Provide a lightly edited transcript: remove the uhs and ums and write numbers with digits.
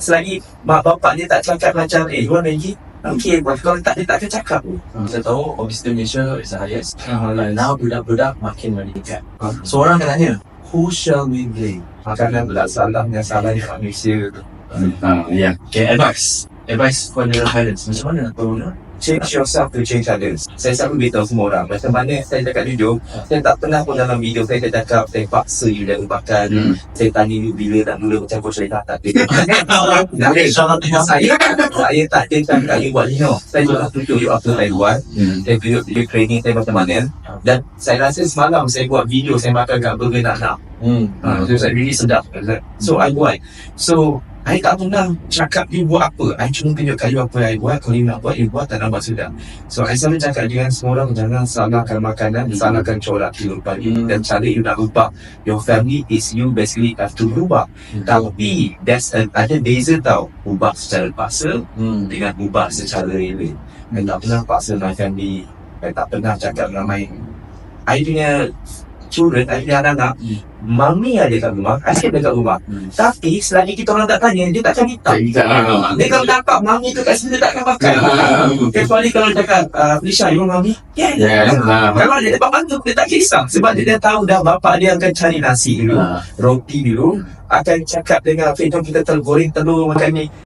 selagi mak bapak dia tak cakap macam you want Maggi? Okay, kalau tak, dia tak akan cakap. Saya tahu obesity Malaysia is the highest. Now budak-budak makin meningkat. So orang akan tanya, who shall we blame? Makanan pula salahnya manusia tu. Okay, advice for the parents. Macam mana nak Change yourself to change others. Saya selalu beritahu semua orang, macam mana saya cakap jujur, saya tak pernah pun dalam video saya cakap saya paksa you jangan makan. Saya tanya you bila nak mula macam coach Rita, tak ada. Saya tak ada cakap you buat ni. Saya juga tunjuk you apa saya buat. Saya tunjuk you training saya macam mana. Dan saya rasa semalam saya buat video saya makan kat burger nak. So saya really sedap. So I buat. So I tak pernah cakap you buat apa. I cuma tunjukkan you apa I buat. Kalau you nak buat, you buat, tak nak buat sudah. So I selalu cakap dengan semua orang, jangan salahkan makanan, salahkan corak kehidupan you. Dan cara you nak ubah your family is you basically have to ubah. Tapi ada beza tau, ubah secara paksa dengan ubah secara rela. I tak pernah paksa my family. I tak pernah cakap ramai I punya children, I punya anak-anak, mami ada kat rumah, asyik ada kat rumah. Tapi selagi kita orang tak tanya, dia tak akan minta. Dia kalau dapat mami tu kat sini, dia tak akan makan. Kecuali kalau cakap, Felicia, you want mami? Kalau dia dapat bantu, dia tak kisah. Sebab dia dah tahu dah bapak dia akan cari nasi dulu, roti dulu, akan cakap dengan, jom kita goreng telur makan ni.